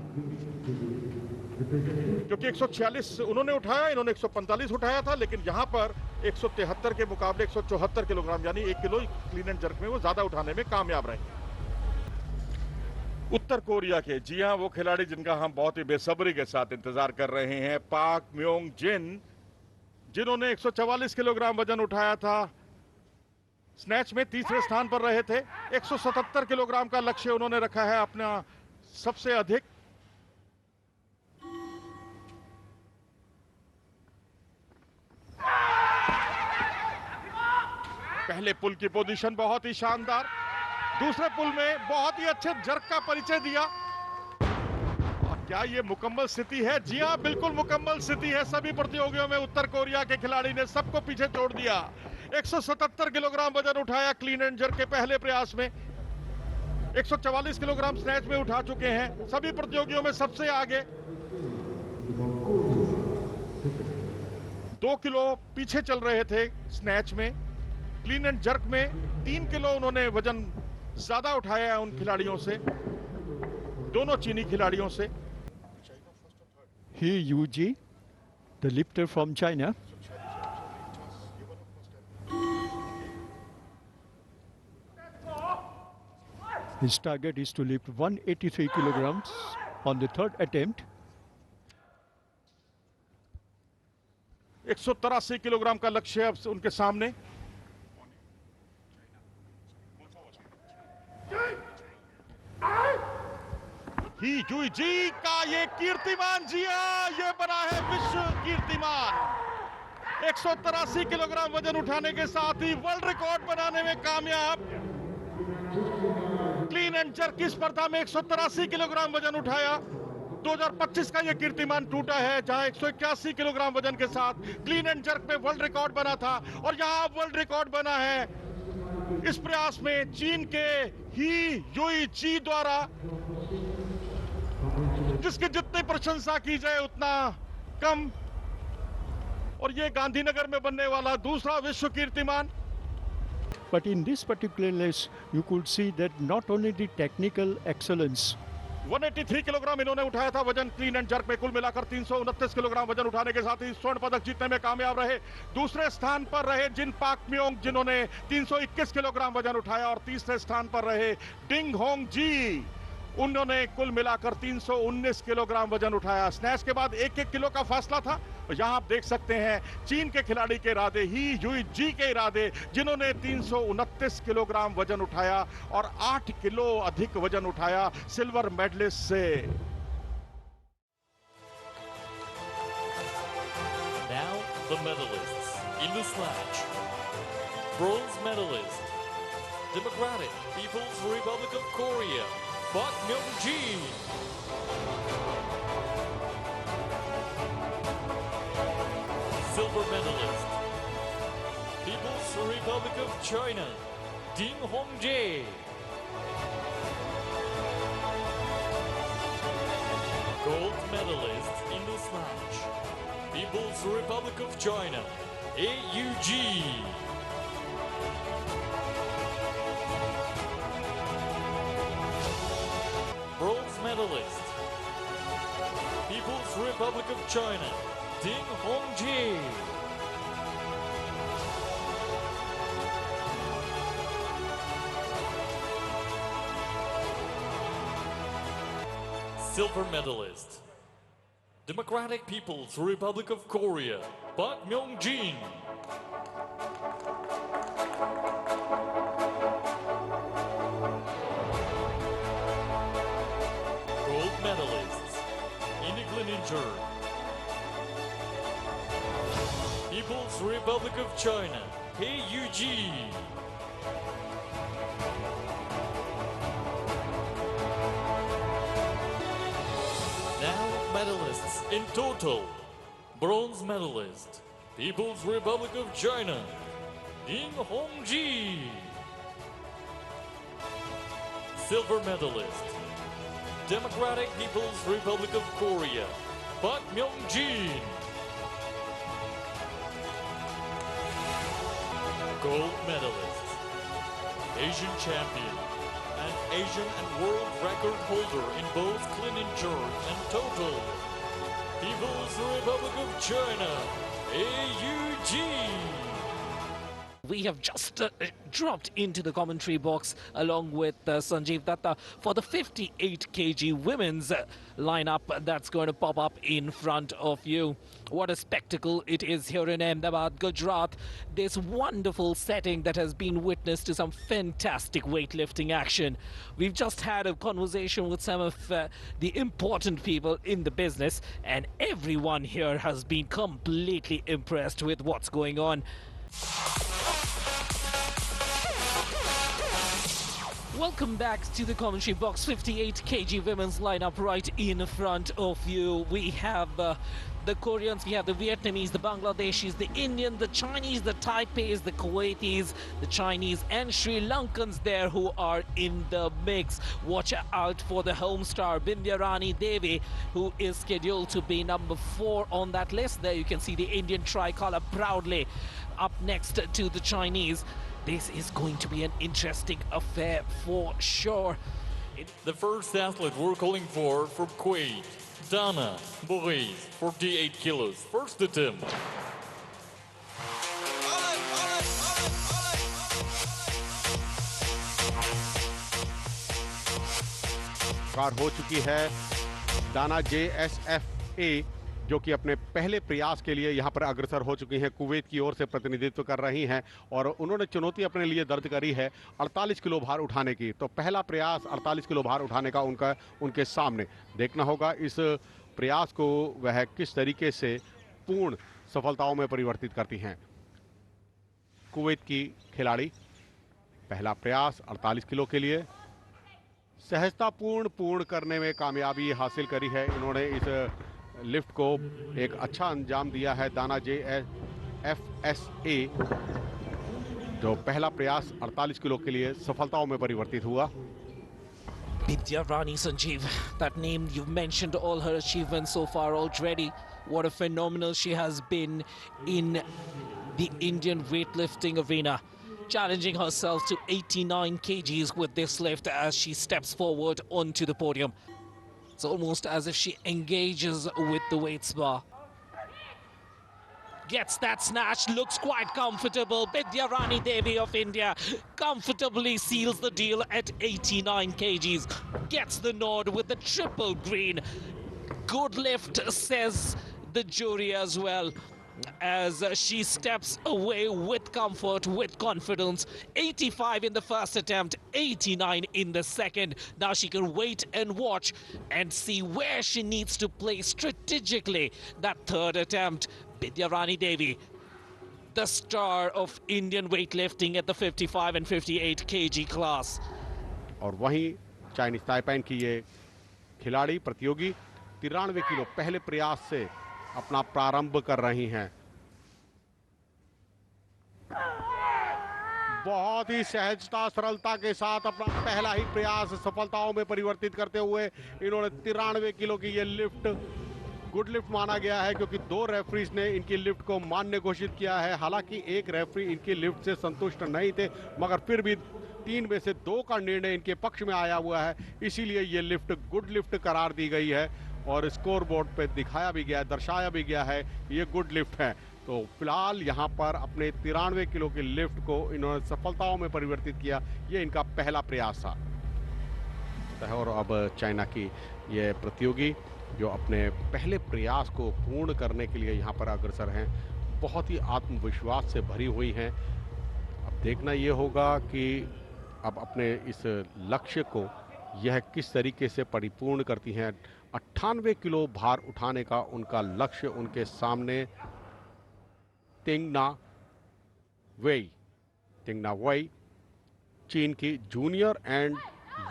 Speaker 3: क्योंकि 146 उन्होंने उठाया, इन्होंने 145 उठाया था, लेकिन यहां पर 173 के मुकाबले 174 किलोग्राम यानी 1 किलो क्लीन एंड जर्क में वो ज्यादा उठाने में कामयाब रहे। उत्तर कोरिया के, जी हां, वो खिलाड़ी जिनका हम बहुत ही बेसब्री के साथ इंतजार कर रहे हैं, पाक म्योंग जिन, जिन्होंने 144 किलोग्राम वजन उठाया था, स्नैच में तीसरे स्थान पर रहे थे। 177 किलोग्राम का लक्ष्य उन्होंने रखा है अपना सबसे अधिक। पहले पुल की पोजीशन बहुत ही शानदार, दूसरे पुल में बहुत ही अच्छे जर्क का परिचय दिया। और क्या ये मुकम्मल स्थिति है? जी हां, बिल्कुल मुकम्मल स्थिति है। सभी प्रतियोगियों में उत्तर कोरिया के खिलाड़ी ने सबको पीछे छोड़ दिया। 177 किलोग्राम वजन उठाया क्लीन एंड जर्क के पहले प्रयास में, 144 किलोग्राम स्नैच में उठा चुके हैं, सभी प्रतियोगियों में सबसे आगे। 2 किलो पीछे चल रहे थे स्नैच में, क्लीन एंड जर्क में 3 किलो उन्होंने वजन ज्यादा उठाया है उन खिलाड़ियों से, दोनों चीनी खिलाड़ियों से।
Speaker 6: He Yuji, the lifter from China. His target is to lift 183 kilograms on the third attempt.
Speaker 3: 183 kilogram का लक्ष्य अब उनके सामने। ही जुई जी का ये कीर्तिमान, जी हां, ये बना है विश्व कीर्तिमान। 183 किलोग्राम वजन उठाने के साथ ही वर्ल्ड रिकॉर्ड बनाने में कामयाब। क्लीन एंड जर्क की स्पर्धा में 183 किलोग्राम वजन उठाया। 2025 का यह कीर्तिमान टूटा है, जहां 181 किलोग्राम वजन के साथ क्लीन एंड जर्क में वर्ल्ड रिकॉर्ड बना था, और यहां वर्ल्ड रिकॉर्ड बना है इस प्रयास में चीन के ही युई जी द्वारा, जिसकी जितनी प्रशंसा की जाए उतना कम, और ये गांधीनगर में बनने वाला दूसरा विश्व कीर्तिमान।
Speaker 6: But in this particular race, you could see that not only the technical excellence,
Speaker 3: 183 kilogram इन्होंने उठाया था वजन क्लीन एंड जर्क में। कुल मिलाकर 329 किलोग्राम वजन उठाने के साथ ही स्वर्ण पदक जीतने में कामयाब रहे। दूसरे स्थान पर रहे जिन पाक म्योंग, जिन्होंने 321 किलोग्राम वजन उठाया, और तीसरे स्थान पर रहे डिंग होंग जी, उन्होंने कुल मिलाकर 319 किलोग्राम वजन उठाया। स्नैच के बाद 1-1 किलो का फासला था। यहां आप देख सकते हैं चीन के खिलाड़ी के इरादे, ही युई जी के इरादे, जिन्होंने 329 किलोग्राम वजन उठाया और 8 किलो अधिक वजन उठाया सिल्वर मेडलिस्ट से।
Speaker 5: Now the medalists in the snatch. Bronze medalist, Democratic People's Republic of Korea, Park Myung-ji. Silver medalist, People's Republic of China, Ding Hongjae. Gold medalist in the snatch, People's Republic of China, AUG. Bronze medalist, People's Republic of China, Ding Hongjae. Silver medalist, Democratic People's Republic of Korea, Park Myung-jin. Gold medalists, Iniglin Injured, People's Republic of China, He Yuji. Now medalists in total. Bronze medalist, People's Republic of China, Ding Hongji. Silver medalist, Democratic People's Republic of Korea, Park Myung-jin. Gold medalist, Asian champion, and Asian and world record holder in both clean and jerk and total, People's Republic of China, AUG.
Speaker 1: We have just dropped into the commentary box along with Sanjeev Datta for the 58 kg women's lineup that's going to pop up in front of you. What a spectacle it is here in Ahmedabad, Gujarat. This wonderful setting that has been witness to some fantastic weightlifting action. We've just had a conversation with some of the important people in the business, and everyone here has been completely impressed with what's going on. Welcome back to the commentary box. 58 kg women's lineup right in front of you. We have the Koreans, we have the Vietnamese, the Bangladeshis, the Indians, the Chinese, the Taipais, the Kuwaitis, the Chinese and Sri Lankans there who are in the mix. Watch out for the home star Bindya Rani Devi, who is scheduled to be number 4 on that list. There you can see the Indian tricolour proudly up next to the Chinese. This is going to be an interesting affair for sure.
Speaker 5: The first athlete we're calling for from Kuwait, Dana Boris, 48 kilos. First attempt.
Speaker 2: Car हो चुकी है दाना JSFA, जो कि अपने पहले प्रयास के लिए यहां पर अग्रसर हो चुकी हैं। कुवैत की ओर से प्रतिनिधित्व कर रही हैं और उन्होंने चुनौती अपने लिए दर्ज करी है 48 किलो भार उठाने की। तो पहला प्रयास 48 किलो भार उठाने का उनके सामने देखना होगा इस प्रयास को वह किस तरीके से पूर्ण सफलताओं में परिवर्तित करती हैं। कुवैत की खिलाड़ी पहला प्रयास 48 किलो के लिए सहजतापूर्ण पूर्ण करने में कामयाबी हासिल करी है। इन्होंने इस लिफ्ट को एक अच्छा अंजाम दिया है। दाना JFSA जो पहला प्रयास 48 किलो के लिए सफलताओं में परिवर्तित हुआ।
Speaker 1: Vidya Rani Sanjeev, that name you've mentioned all her achievements so far already. What a phenomenal she has been in the Indian weightlifting arena, challenging herself to 89 kgs with this lift as she steps forward onto the podium. It's almost as if she engages with the weights bar. Gets that snatch, looks quite comfortable. Vidya Rani Devi of India comfortably seals the deal at 89 kgs. Gets the nod with the triple green. Good lift, says the jury as well, as she steps away with comfort, with confidence. 85 in the first attempt, 89 in the second. Now she can wait and watch and see where she needs to play strategically that third attempt. Vidya Rani Devi, the star of Indian weightlifting at the 55 and 58 kg class.
Speaker 2: और वहीं Chinese ताइपेन की ये खिलाड़ी प्रतियोगी 93 kilo पहले प्रयास से अपना प्रारंभ कर रही हैं। बहुत ही सहजता सरलता के साथ अपना पहला ही प्रयास सफलताओं में परिवर्तित करते हुए इन्होंने 93 किलो की ये लिफ्ट गुड लिफ्ट माना गया है, क्योंकि 2 रेफरीज ने इनकी लिफ्ट को मान्य घोषित किया है। हालांकि एक रेफरी इनकी लिफ्ट से संतुष्ट नहीं थे, मगर फिर भी 3 में से 2 का निर्णय इनके पक्ष में आया हुआ है, इसीलिए ये लिफ्ट गुड लिफ्ट करार दी गई है और स्कोर बोर्ड पे दिखाया भी गया है, दर्शाया भी गया है ये गुड लिफ्ट है। तो फिलहाल यहाँ पर अपने 93 किलो की लिफ्ट को इन्होंने सफलताओं में परिवर्तित किया। ये इनका पहला प्रयास था और अब चाइना की ये प्रतियोगी जो अपने पहले प्रयास को पूर्ण करने के लिए यहाँ पर अग्रसर हैं, बहुत ही आत्मविश्वास से भरी हुई हैं। अब देखना ये होगा कि अब अपने इस लक्ष्य को यह किस तरीके से परिपूर्ण करती हैं। 98 किलो भार उठाने का उनका लक्ष्य उनके सामने तिंगना वेई चीन की जूनियर एंड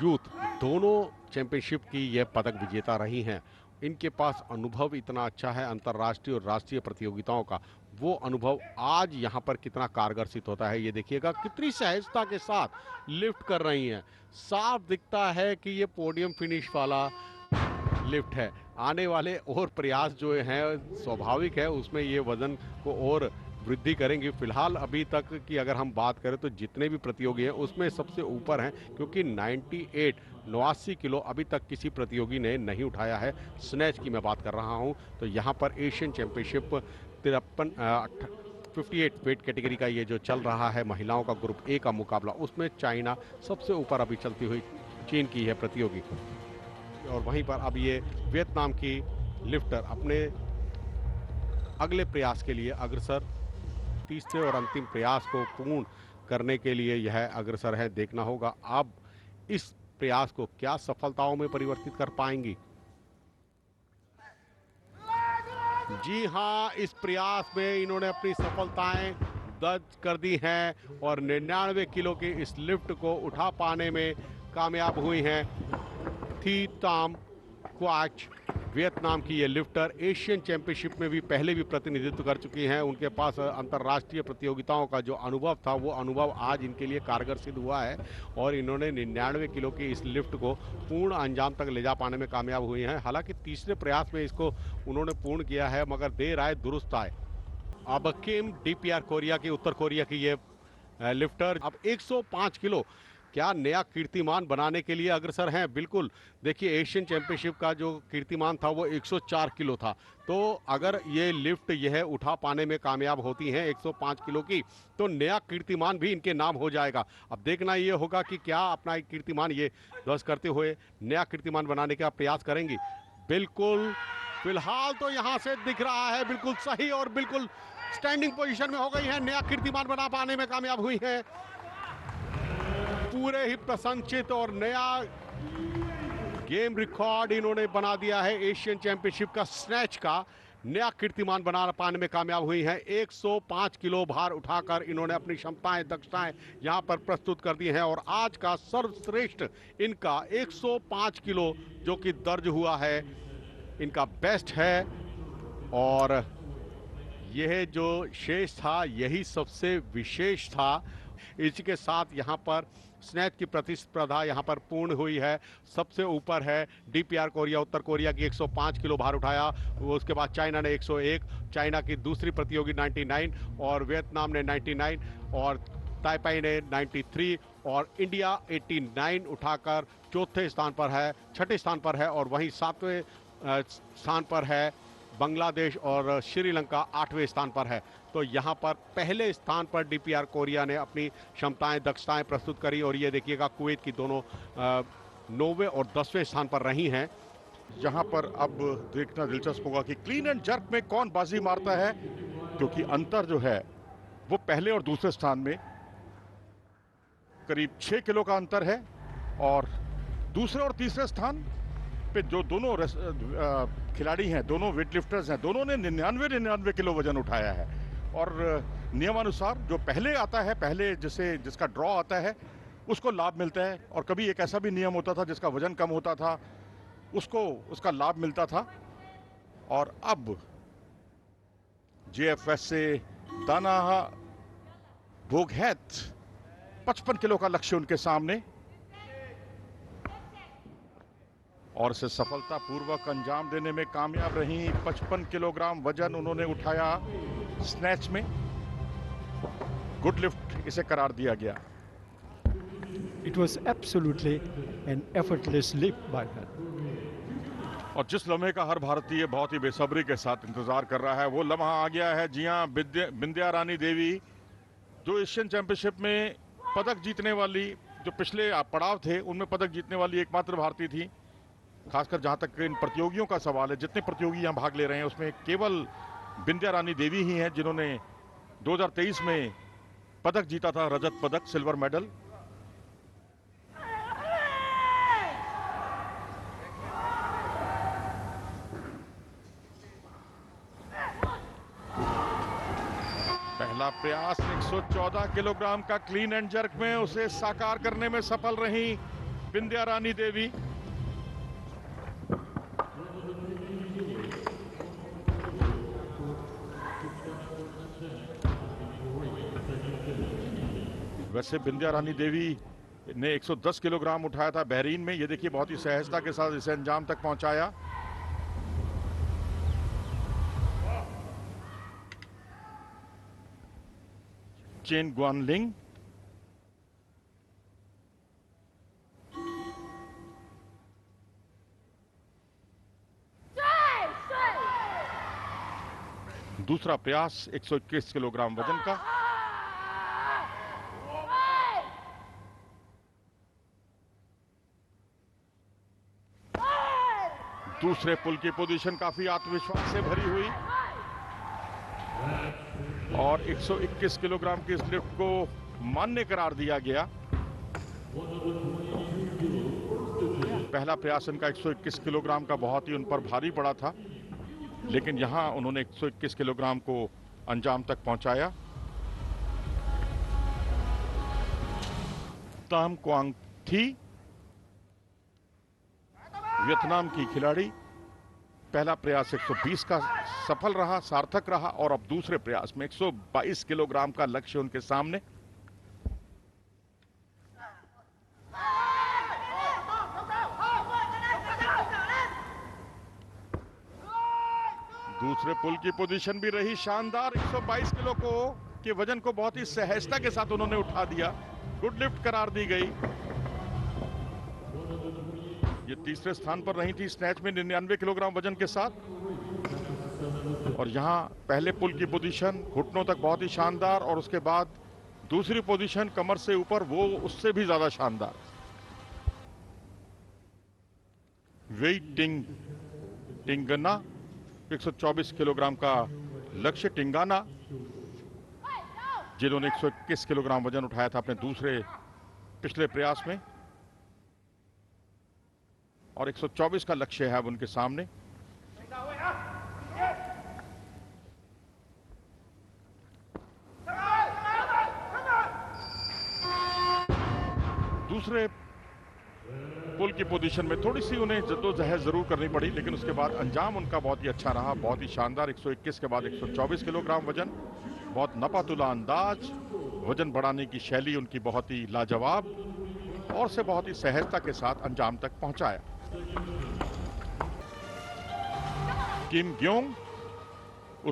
Speaker 2: यूथ दोनों चैंपियनशिप की यह पदक विजेता रही हैं। इनके पास अनुभव इतना अच्छा है अंतर्राष्ट्रीय और राष्ट्रीय प्रतियोगिताओं का, वो अनुभव आज यहाँ पर कितना कारगर सिद्ध होता है। ये देखिएगा कितनी सहजता के साथ लिफ्ट कर रही हैं। साफ दिखता है कि ये पोडियम फिनिश वाला लिफ्ट है। आने वाले और प्रयास जो हैं स्वाभाविक है उसमें ये वजन को और वृद्धि करेंगी। फिलहाल अभी तक की अगर हम बात करें तो जितने भी प्रतियोगी हैं उसमें सबसे ऊपर हैं, क्योंकि 89 किलो अभी तक किसी प्रतियोगी ने नहीं उठाया है। स्नैच की मैं बात कर रहा हूं, तो यहां पर एशियन चैंपियनशिप 58 वेट कैटेगरी का ये जो चल रहा है महिलाओं का ग्रुप ए का मुकाबला, उसमें चाइना सबसे ऊपर अभी चलती हुई चीन की है प्रतियोगी। और वहीं पर अब ये वियतनाम की लिफ्टर अपने अगले प्रयास के लिए अग्रसर, तीसरे और अंतिम प्रयास को पूर्ण करने के लिए यह अग्रसर है। देखना होगा अब इस प्रयास को क्या सफलताओं में परिवर्तित कर पाएंगी। जी हां, इस प्रयास में इन्होंने अपनी सफलताएं दर्ज कर दी हैं और 99 किलो की इस लिफ्ट को उठा पाने में कामयाब हुई हैं। थी ताम क्वाच वियतनाम की ये लिफ्टर एशियन चैंपियनशिप में भी पहले भी प्रतिनिधित्व कर चुकी हैं। उनके पास अंतर्राष्ट्रीय प्रतियोगिताओं का जो अनुभव था वो अनुभव आज इनके लिए कारगर सिद्ध हुआ है और इन्होंने 99 किलो की इस लिफ्ट को पूर्ण अंजाम तक ले जा पाने में कामयाब हुई हैं। हालांकि तीसरे प्रयास में इसको उन्होंने पूर्ण किया है, मगर देर आए दुरुस्त आए। अब किम DPR कोरिया की, उत्तर कोरिया की ये लिफ्टर अब 105 किलो क्या नया कीर्तिमान बनाने के लिए अग्रसर हैं। बिल्कुल, देखिए एशियन चैंपियनशिप का जो कीर्तिमान था वो 104 किलो था, तो अगर ये लिफ्ट यह उठा पाने में कामयाब होती हैं 105 किलो की, तो नया कीर्तिमान भी इनके नाम हो जाएगा। अब देखना ये होगा कि क्या अपना कीर्तिमान ये ध्वस्त करते हुए नया कीर्तिमान बनाने का प्रयास करेंगी। बिल्कुल, फिलहाल तो यहाँ से दिख रहा है बिल्कुल सही और बिल्कुल स्टैंडिंग पोजीशन में हो गई है, नया कीर्तिमान बना पाने में कामयाब हुई है। पूरे ही प्रसन्नचित और नया गेम रिकॉर्ड इन्होंने बना दिया है। एशियन चैंपियनशिप का स्नैच का नया कीर्तिमान बना पाने में कामयाब हुई हैं। 105 किलो भार उठाकर इन्होंने अपनी क्षमताएं, दक्षताएं यहां पर प्रस्तुत कर दी हैं और आज का सर्वश्रेष्ठ इनका 105 किलो जो कि दर्ज हुआ है, इनका बेस्ट है। और यह जो शेष था यही सबसे विशेष था इसी के साथ यहाँ पर स्नैच की प्रतिस्पर्धा यहाँ पर पूर्ण हुई है। सबसे ऊपर है डीपीआर कोरिया, उत्तर कोरिया की 105 किलो भार उठाया। वो उसके बाद चाइना ने 101, चाइना की दूसरी प्रतियोगी 99 और वियतनाम ने 99 और ताइपाई ने 93 और इंडिया 89 उठाकर चौथे स्थान पर है, छठे स्थान पर है। और वहीं सातवें स्थान पर है बांग्लादेश और श्रीलंका 8वें स्थान पर है। तो यहाँ पर पहले स्थान पर डीपीआर कोरिया ने अपनी क्षमताएं, दक्षताएं प्रस्तुत करी और ये देखिएगा कुवैत की दोनों 9वें और 10वें स्थान पर रही हैं।
Speaker 3: यहाँ पर अब देखना दिलचस्प होगा कि क्लीन एंड जर्क में कौन बाजी मारता है, क्योंकि अंतर जो है वो पहले और दूसरे स्थान में करीब 6 किलो का अंतर है और दूसरे और तीसरे स्थान पे जो दोनों खिलाड़ी हैं, दोनों वेटलिफ्टर्स हैं, दोनों ने 99 किलो वजन उठाया है। और नियमानुसार जो पहले आता है, पहले जिसका ड्रॉ आता है उसको लाभ मिलता है। और कभी एक ऐसा भी नियम होता था जिसका वजन कम होता था उसको उसका लाभ मिलता था। और अब जेएफएस से दाना बोगहैत 55 किलो का लक्ष्य उनके सामने और इसे सफलतापूर्वक अंजाम देने में कामयाब रही। 55 किलोग्राम वजन उन्होंने उठाया स्नैच में। गुड लिफ्ट इसे करार दिया गया।
Speaker 6: It was absolutely an effortless lift by her.
Speaker 3: और जिस लम्हे का हर भारतीय बहुत ही बेसब्री के साथ इंतजार कर रहा है वो लम्हा आ गया है। जी हाँ, बिंदिया रानी देवी जो एशियन चैंपियनशिप में पदक जीतने वाली, जो पिछले पड़ाव थे उनमें पदक जीतने वाली एकमात्र भारतीय थी। खासकर जहां तक इन प्रतियोगियों का सवाल है, जितने प्रतियोगी यहां भाग ले रहे हैं उसमें केवल बिंदिया रानी देवी ही हैं जिन्होंने 2023 में पदक जीता था, रजत पदक, सिल्वर मेडल। पहला प्रयास 114 किलोग्राम का क्लीन एंड जर्क में, उसे साकार करने में सफल रही बिंदिया रानी देवी। वैसे बिंदिया रानी देवी ने 110 किलोग्राम उठाया था बहरीन में। ये देखिए बहुत ही सहजता के साथ इसे अंजाम तक पहुंचाया। चेन ग्वानलिंग दूसरा प्रयास 121 किलोग्राम वजन का। दूसरे पुल की पोजीशन काफी आत्मविश्वास से भरी हुई और 121 किलोग्राम की इस लिफ्ट को मान्य करार दिया गया। पहला प्रयास इनका 121 किलोग्राम का बहुत ही उन पर भारी पड़ा था, लेकिन यहां उन्होंने 121 किलोग्राम को अंजाम तक पहुंचाया। ताम क्वांग थी वियतनाम की खिलाड़ी। पहला प्रयास 120 का सफल रहा, सार्थक रहा और अब दूसरे प्रयास में 122 किलोग्राम का लक्ष्य उनके सामने। दूसरे पुल की पोजीशन भी रही शानदार। 122 किलो के वजन को बहुत ही सहजता के साथ उन्होंने उठा दिया। गुड लिफ्ट करार दी गई। ये तीसरे स्थान पर रही थी स्नैच में 99 किलोग्राम वजन के साथ। और यहां पहले पुल की पोजीशन घुटनों तक बहुत ही शानदार और उसके बाद दूसरी पोजीशन कमर से ऊपर वो उससे भी ज्यादा शानदार। वेइटिंग टिंगना 124 किलोग्राम का लक्ष्य टिंगाना, जिन्होंने 121 किलोग्राम वजन उठाया था अपने दूसरे पिछले प्रयास में और 124 का लक्ष्य है अब उनके सामने। दूसरे पुल की पोजीशन में थोड़ी सी उन्हें जद्दोजहद जरूर करनी पड़ी, लेकिन उसके बाद अंजाम उनका बहुत ही अच्छा रहा, बहुत ही शानदार। 121 के बाद 124 किलोग्राम वजन। बहुत नपातुला अंदाज, वजन बढ़ाने की शैली उनकी बहुत ही लाजवाब और से बहुत ही सहजता के साथ अंजाम तक पहुंचाया। किम ग्योंग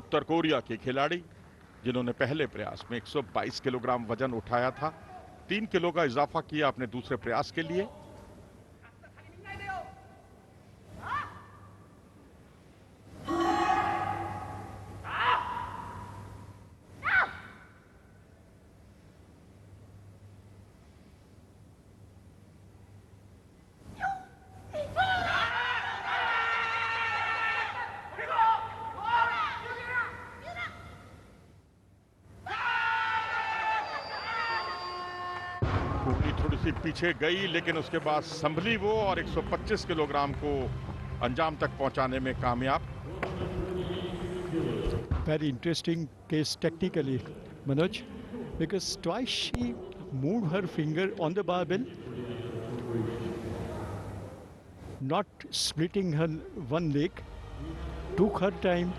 Speaker 3: उत्तर कोरिया के खिलाड़ी जिन्होंने पहले प्रयास में 122 किलोग्राम वजन उठाया था, 3 किलो का इजाफा किया अपने दूसरे प्रयास के लिए। थोड़ी सी पीछे गई लेकिन उसके बाद संभली वो और 125 किलोग्राम को अंजाम तक पहुंचाने में कामयाब।
Speaker 6: Very interesting case technically, Manoj, because twice she moved her finger on the barbell, not splitting her one leg, took her time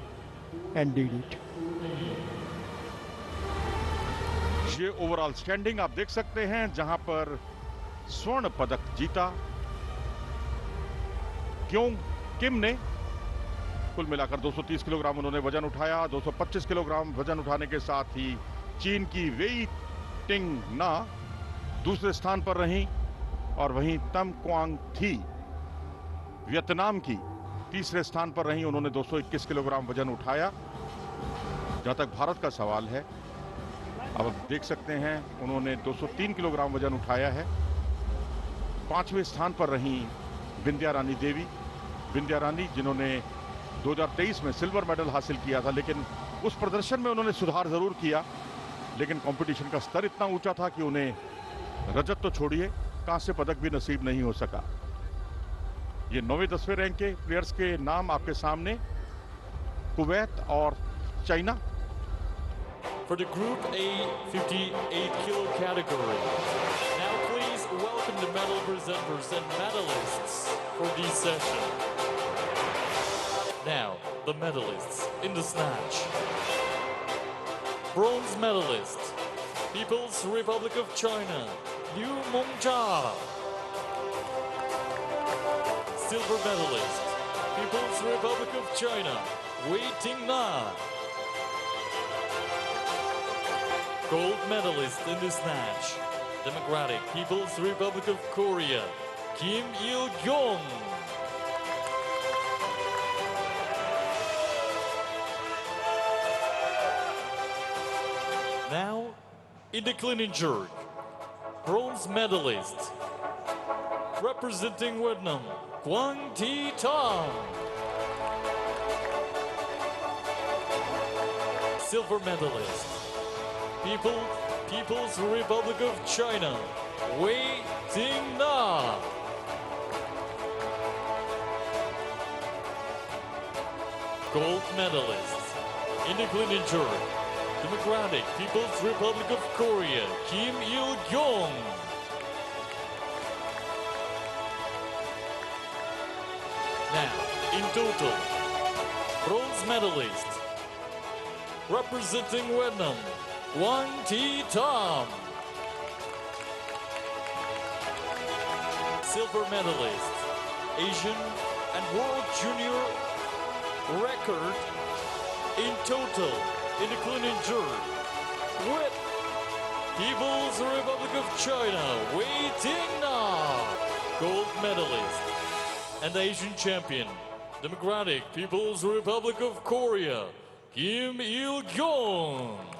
Speaker 6: and did it.
Speaker 3: ये ओवरऑल स्टैंडिंग आप देख सकते हैं जहां पर स्वर्ण पदक जीता क्योंग किम ने। कुल मिलाकर 230 किलोग्राम उन्होंने वजन उठाया। 225 किलोग्राम वजन उठाने के साथ ही चीन की वेई टिंग ना दूसरे स्थान पर रहीं और वहीं तम क्वांग थी वियतनाम की तीसरे स्थान पर रहीं। उन्होंने 221 किलोग्राम वजन उठाया। जहां तक भारत का सवाल है, अब आप देख सकते हैं उन्होंने 203 किलोग्राम वजन उठाया है। 5वें स्थान पर रहीं विंध्या रानी देवी। विंध्या रानी जिन्होंने 2023 में सिल्वर मेडल हासिल किया था, लेकिन उस प्रदर्शन में उन्होंने सुधार जरूर किया, लेकिन कंपटीशन का स्तर इतना ऊंचा था कि उन्हें रजत तो छोड़िए कांस्य पदक भी नसीब नहीं हो सका। ये 9वें 10वें रैंक के प्लेयर्स के नाम आपके सामने, कुवैत और China.
Speaker 5: For the Group A 58 kilo category. Now please welcome the medal presenters and medalists for this session. Now, the medalists in the snatch. Bronze medalist, People's Republic of China, Liu Mongjia. Silver medalist, People's Republic of China, Wei Tingna. Gold medalist in the snatch, Democratic People's Republic of Korea, Kim Il-gyong. Now, in the clean and jerk, bronze medalist, representing Vietnam, Quang Thi Tam. Silver medalist, People's Republic of China, Wei Tingna. Gold medalist in the clean and jerk, Democratic People's Republic of Korea, Kim Il-gyong. Now, in total, bronze medalist, representing Vietnam, Quang Thi Tam. Silver medalist, Asian and World Junior record in total in the clean and jerk with People's Republic of China, Wei Tingna. Gold medalist and Asian champion, Democratic People's Republic of Korea, Kim Il-gyong.